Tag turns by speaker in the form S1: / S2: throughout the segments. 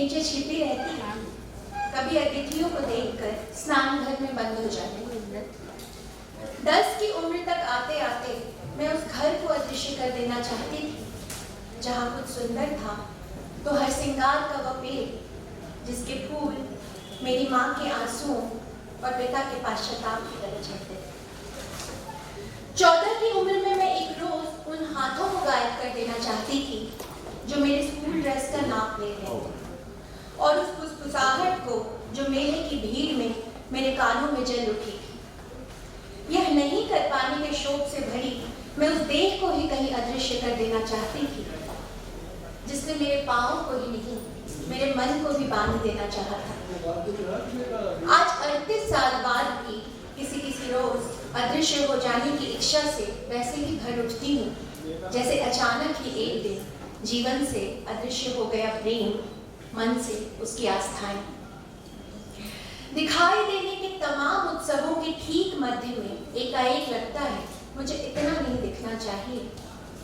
S1: नीचे छिपी रहती है, कभी अतिथियों को देखकर स्नान घर में बंद हो जाती। 10 की उम्र तक आते आते मैं उस घर को अदृश्य कर देना चाहती थी, जहाँ कुछ सुंदर था तो हर श्रृंगार का वह पेड़, जिसके फूल मेरी माँ के आंसुओं और पिता के पश्चाताप की तरह झड़ते थे। 14 की उम्र में मैं एक रोज उन हाथों को गायब कर देना चाहती थी जो मेरे स्कूल ड्रेस का नाप ले रहे थे, और उस फुसफुसाहट को जो मेले की भीड़ में मेरे कानों में जल उठी थी। यह नहीं कर पाने के शोक से भरी मैं उस देह को ही कहीं अदृश्य कर देना चाहती थी, जिसने मेरे पाँव को ही नहीं मेरे मन को भी बांध देना चाहा था। आज 38 साल बाद भी किसी रोज अदृश्य हो जाने की इच्छा से वैसे ही भर उठती हूँ, जैसे अचानक ही एक दिन जीवन से अदृश्य हो गया प्रेम, मन से उसकी आस्थाएं। दिखाई देने के तमाम उत्सवों के ठीक मध्य में एकाएक लगता है मुझे इतना नहीं दिखना चाहिए,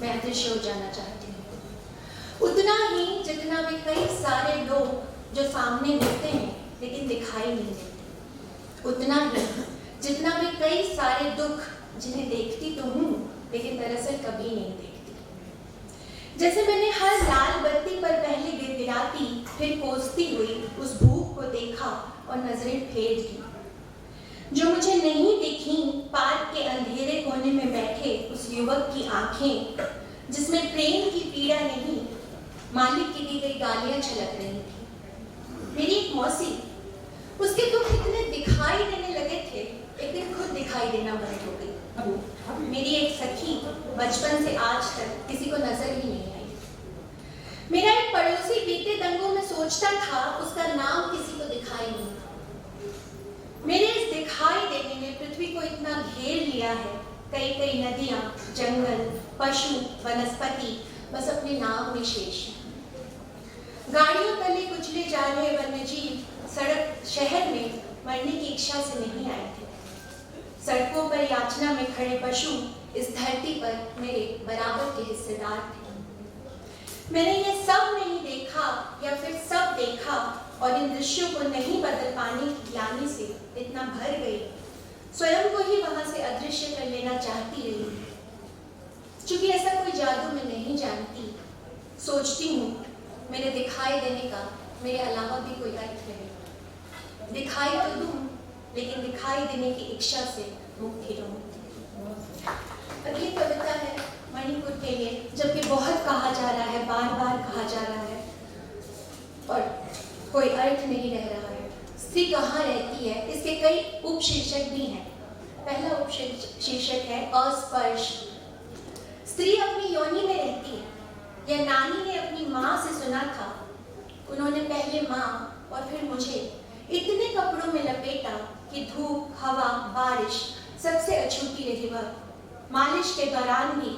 S1: मैं अदृश्य हो जाना चाहती हूँ। उतना ही जितना वे कई सारे लोग जो सामने होते हैं लेकिन दिखाई नहीं देते, उतना ही जितना वे कई सारे दुख जिन्हें देखती तो हूँ लेकिन दरअसल कभी नहीं देखती। जैसे मैंने हर लाल बत्ती पर पहले गिड़गिड़ाती फिर कोसती हुई उस भूख को देखा और नजरें फेर दी, जो मुझे नहीं दिखी पार्क के अंधेरे कोने में बैठे उस युवक की आंखें, जिसमें प्रेम की पीड़ा नहीं मालिक की दी गई गालियां छलक रही थी। मेरी एक मौसी, उसके दुख इतने दिखाई देने लगे थे, एक दिन खुद दिखाई देना बंद हो गई। मेरी एक सखी बचपन से आज तक किसी को नजर ही नहीं आई। मेरा एक पड़ोसी बीते दंगों में सोचता था उसका नाम किसी को दिखाई नहीं था। मेरे इस दिखाई देने ने पृथ्वी को इतना घेर लिया है, कई कई नदियां, जंगल, पशु, वनस्पति बस अपने नाम में शेष हैं। गाड़ियों तले कुचले जा रहे वन्यजीव सड़क शहर में मरने की इच्छा से नहीं आए थे। सड़कों पर याचना में खड़े पशु इस धरती पर मेरे बराबर के हिस्सेदार थे। मैंने ये सब नहीं देखा या फिर सब देखा और इन दृश्यों को नहीं बदल पाने की ग्लानि से इतना भर गई, स्वयं को ही वहां से अदृश्य कर लेना चाहती रही। चूंकि ऐसा कोई जादू मैं नहीं जानती, सोचती हूँ मेरे दिखाई देने का मेरे अलावा भी कोई अर्थ नहीं। दिखाई तो दूं, लेकिन दिखाई देने की इच्छा से मुक्त ही रहूं। अगली कविता है मणिपुर के लिए, जबकि बहुत कहा जा रहा है, बार बार कहा जा रहा है और कोई अर्थ नहीं रह रहा है। स्त्री कहाँ रहती है, इसके कई उपशीर्षक भी हैं। पहला उपशीर्षक है अस्पर्श। स्त्री अपनी योनि में रहती है। यह नानी ने अपनी माँ से सुना था। उन्होंने पहले माँ और फिर मुझे इतने कपड़ों में लपेटा कि धूप, हवा, बारिश सबसे अछूती रही। वह मालिश के दौरान भी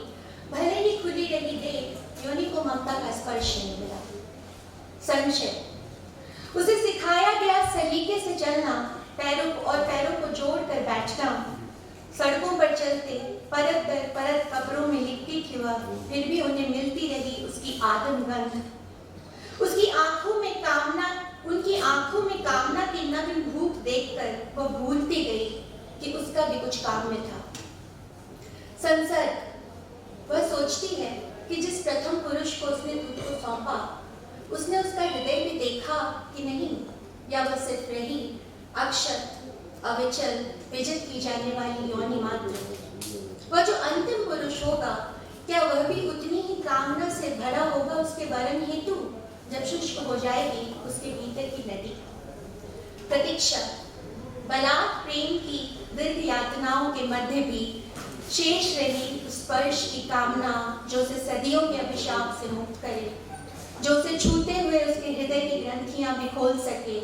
S1: भले ही खुली रही देह, योनि को ममता का स्पर्श नहीं मिला। संशय, उसे सिखाया गया सलीके से चलना, पैरों को जोड़कर बैठना। सड़कों पर चलते परत दर परत कपड़ों में लिपटी थी वह, फिर भी उन्हें मिलती रही उसकी आदम गंध। उनकी आंखों में कामना की नग्न भूख देखकर वह भूलती गई कि उसका भी कुछ काम में था। संसर्ग, वह सोचती है कि जिस प्रथम पुरुष को उसने खुद को सौंपा, उसने उसका हृदय भी देखा कि नहीं, या वह सिर्फ रही अक्षत, अविचल, विजित की जाने वाली योनि मात्र। वह जो अंतिम पुरुष होगा, क्या वह भी उतनी ही कामना से भरा होगा उसके वरण हेतु, जब शुष्क हो जाएगी उसके भीतर की नदी। प्रतीक्षा, बलात् प्रेम की दीर्घ यातनाओं के मध्य भी शेष रही स्पर्श की कामना, जो उसे सदियों के अभिशाप से मुक्त करे, जो उसे छूते हुए उसके हृदय की ग्रंथियां भी खोल सके,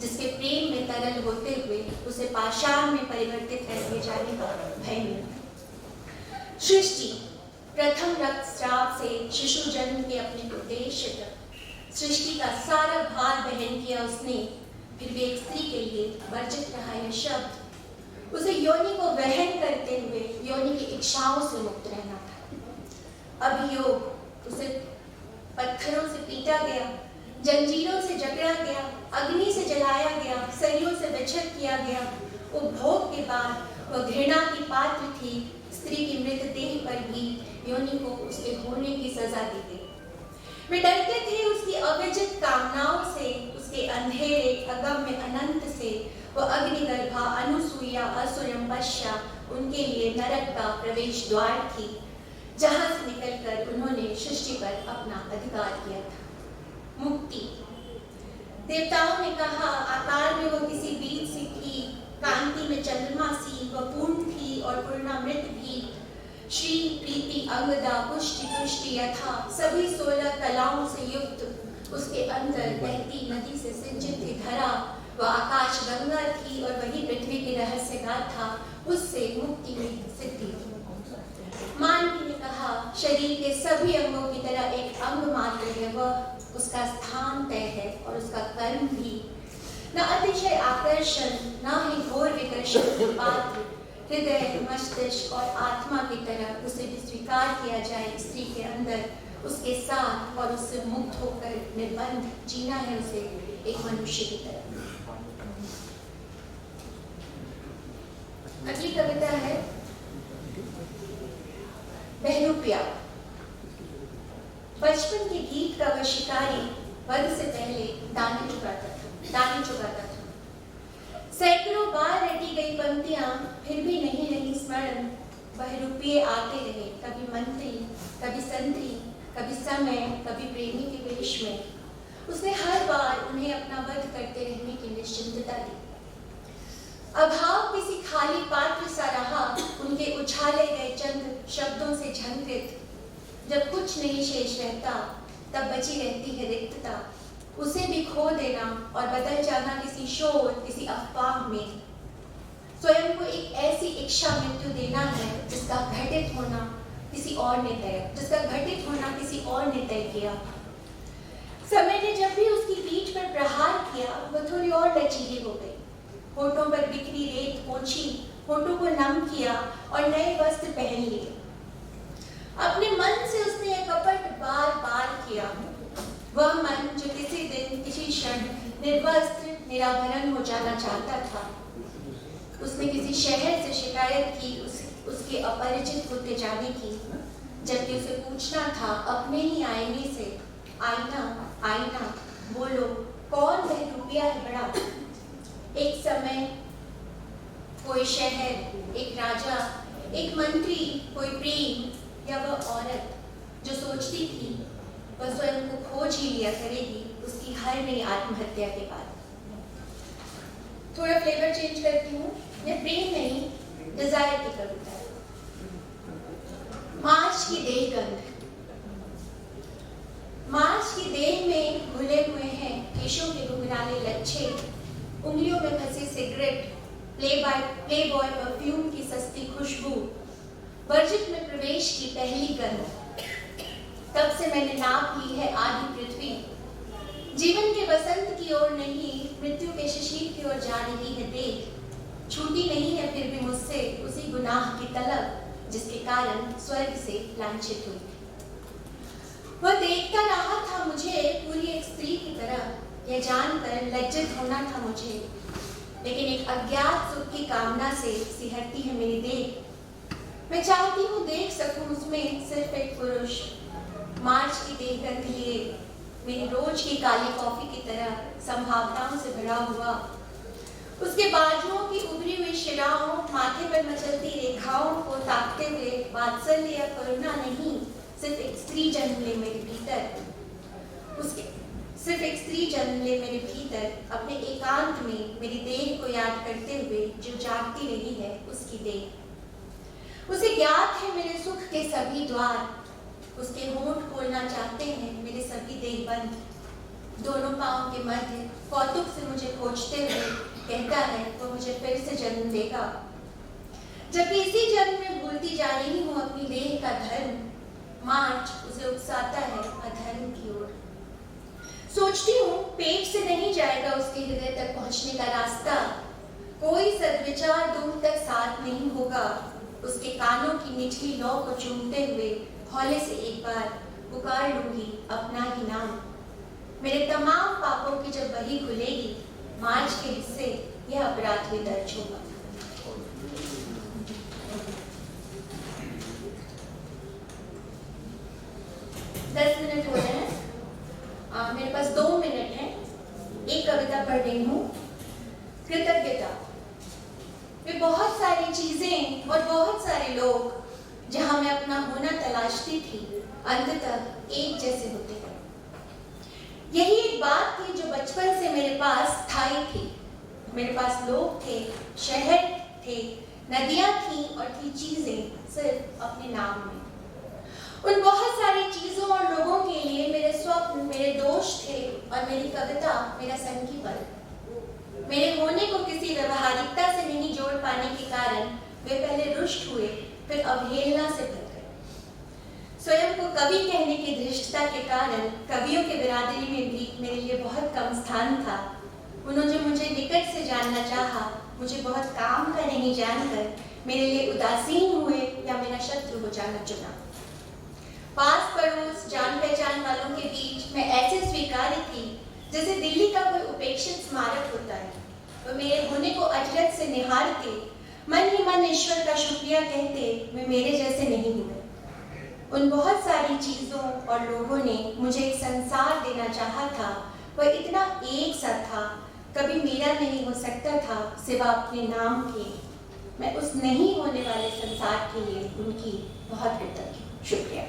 S1: जिसके प्रेम में तरल होते हुए उसे पाषाण में परिवर्तित कर दिए जाने का भय मिला। सृष्टि, प्रथम रक्तस्राव से शिशु जन्म के अपने उद्देश्य तक सृष्टि का सारा भार वहन किया उसने, फिर भी एक स्त्री के लिए वर्जित रहा यह शब्द। उसे योनि को वहन करते हुए योनि की इच्छाओं से मुक्त रहना था। अभियोग, उसे पत्थरों से पीटा गया, जंजीरों से जकड़ा गया, अग्नि से जलाया गया, सरियों से विच्छेद किया गया। उपभोग के बाद वह घृणा की पात्र थी। स्त्री की मृतदेह पर भी योनि को उसके होने की सजा दी गई। वे डरते थे उसकी अविजित कामनाओं से, उसके अंधेरे अगम्य अनंत से। वह अग्निगर्भा, अनुसूया, असुरम्बश्या उनके लिए नरक का प्रवेश द्वार थी, जहां से निकलकर उन्होंने सृष्टि पर अपना अधिकार किया था। मुक्ति। देवताओं ने कहा, आकार में वह किसी बीज सी थी, कांति में चंद्रमा सी, वह पूर्ण थी और पूर्णामृत भी। श्री प्रीति अंगदा पुष्टि पुष्टि यथा, सभी 16 कलाओं से युक्त उसके अंदर बहती नदी से सिंचित थी धरा। वह आकाश गंगा थी और वही पृथ्वी की रहस्य गाथा, उससे मुक्ति में सिद्धि। मानवी ने कहा, शरीर के सभी अंगों की तरह एक अंग मात्र है वह, उसका स्थान तय है और उसका कर्म भी। न अतिशय आकर्षण, न ही घोर विकर्षण के पात्र। हृदय, मस्तिष्क और आत्मा की तरह उसे भी स्वीकार किया जाए स्त्री के अंदर, उसके साथ और उससे मुक्त होकर निर्बंध जीना है उसे एक मनुष्य की तरह। अगली कविता है बहरूपिया। बचपन के गीत का वह शिकारी वध से पहले दाने चुगाता था। सैकड़ों बार रटी गई पंक्तियां फिर भी नहीं रही स्मरण। बहरूपिये आते रहे, कभी मंत्री, कभी संतरी, कभी समय, कभी प्रेमी के वेश में। उसने हर बार उन्हें अपना वध करते रहने की निश्चिंतता दी। अभाव किसी खाली पात्र सा रहा, उनके उछाले गए चंद शब्दों से झंकृत। जब कुछ नहीं शेष रहता, तब बची रहती है रिक्तता। उसे भी खो देना और बदल जाना किसी शोर, किसी अफवाह में। स्वयं को एक ऐसी इच्छा मृत्यु देना है जिसका घटित होना किसी और ने तय किया। समय ने जब भी उसकी पीठ पर प्रहार किया, वह थोड़ी और लचीली हो गई। होठों पर बिखरी रेत पोंछी, होठों को नम किया और नए वस्त्र पहन लिए। अपने मन से उसने यह कपट बार बार किया। वह मन जो किसी दिन, किसी क्षण निर्वस्त्र, निराभरण हो जाना चाहता था। उसने किसी शहर से शिकायत की उसके अपरिचित होते जाने की, जबकि उसे पूछना था अपने ही आईने से, आईना आईना बोलो, कौन बहरूपिया है बड़ा। एक समय, कोई शहर, एक राजा, एक मंत्री, कोई प्रेम या वह औरत जो सोचती थी वह स्वयं को खोज ही लिया करेगी उसकी हर नई आत्महत्या के बाद। थोड़ा फ्लेवर चेंज करती हूँ। यह प्रेम नहीं, डिजायर की कविता है। मार्च की देह गंध। मार्च की देह में घुले हुए हैं केशों के घुंघराले लच्छे, उंगलियों में फंसी सिगरेट, प्ले बॉय परफ्यूम की सस्ती खुशबू, वर्जित में प्रवेश की पहली गंध। तब से मैंने नाप ली है आधी पृथ्वी। जीवन के वसंत की ओर नहीं, मृत्यु के शिशिर की ओर जा रही है देह। छूटी नहीं है फिर भी मुझसे उसी गुनाह की तलब जिसके कारण स्वर्ग से लांछित हुई थी। वह देखता रहा था मुझे पूरी एक स्त्री की तरह। यह जानकर लज्जित होना था मुझे, लेकिन एक अज्ञात सुख की कामना से सिहरती है मेरी देह। मैं चाहती हूँ देख सकूं उसमें सिर्फ एक पुरुष। मार्च की देह गंध लिए मेरी रोज की काली कॉफी की तरह संभावनाओं से भरा हुआ। उसके बाजुओं की उभरी हुई शिराओं, माथे पर मचलती रेखाओं को ताकते हुए वात्सल्य या करुणा नहीं, सिर्फ एक स्त्री जन्म ले मेरे भीतर अपने एकांत में मेरी देह को याद करते हुए जो जागती रही है उसकी देह। उसे ज्ञात है मेरे सुख के सभी द्वार, उसके होंठ खोलना चाहते हैं मेरे सभी देह बंद। दोनों पांव के मध्य कौतुक से मुझे खोजते हुए कहता है वो मुझे फिर से जन्म देगा, जबकि इसी जन्म में भूलती जा रही हूँ अपनी देह का धर्म। मार्च उसे उकसाता है अधर्म की ओर। सोचती हूँ पेट से नहीं जाएगा उसके हृदय तक पहुँचने का रास्ता, कोई सद्विचार दूर तक साथ नहीं होगा। उसके कानों की निचली लौ को चूमते हुए हौले से एक बार पुकार लूंगी अपना ही नाम। मेरे तमाम पापों की जब बही खुलेगी, मार्च के हिस्से यह अपराध भी दर्ज होगा। दस मिनट हो रहे हैं, मेरे पास 2 मिनट है। एक कविता पढ़ रही हूँ, कृतज्ञता। वे बहुत सारी चीजें और बहुत सारे लोग जहां मैं अपना होना तलाशती थी, अंततः एक जैसे होते गए। यही एक बात थी जो बचपन से मेरे पास स्थायी थी। मेरे पास लोग थे, शहर थे, नदियां थी और थी चीजें सिर्फ अपने नाम में। उन बहुत सारी चीजों और लोगों के लिए मेरे स्वप्न, मेरे दोष थे और मेरी कविता मेरा संकीपन। मेरे होने को किसी व्यवहारिकता से नहीं जोड़ पाने के कारण वे पहले रुष्ट हुए, फिर अवहेलना से भर गए। स्वयं को कवि कहने की धृष्टता के कारण कवियों के बिरादरी में भी मेरे लिए बहुत कम स्थान था। उन्होंने मुझे निकट से जानना चाहा, मुझे बहुत काम का नहीं जानकर मेरे लिए उदासीन हुए या मेरा शत्रु हो जाना चुना। पास पड़ोस, जान पहचान वालों के बीच मैं ऐसे स्वीकार्य थी जैसे दिल्ली का कोई उपेक्षित स्मारक होता है। वो मेरे होने को अजरत से निहारते, मन ही मन ईश्वर का शुक्रिया कहते, वे मेरे जैसे नहीं हुए। उन बहुत सारी चीजों और लोगों ने मुझे एक संसार देना चाहा था, वह इतना एक सा था, कभी मेरा नहीं हो सकता था सिवा अपने नाम के। मैं उस नहीं होने वाले संसार के लिए उनकी बहुत कृतज्ञ हूँ। शुक्रिया।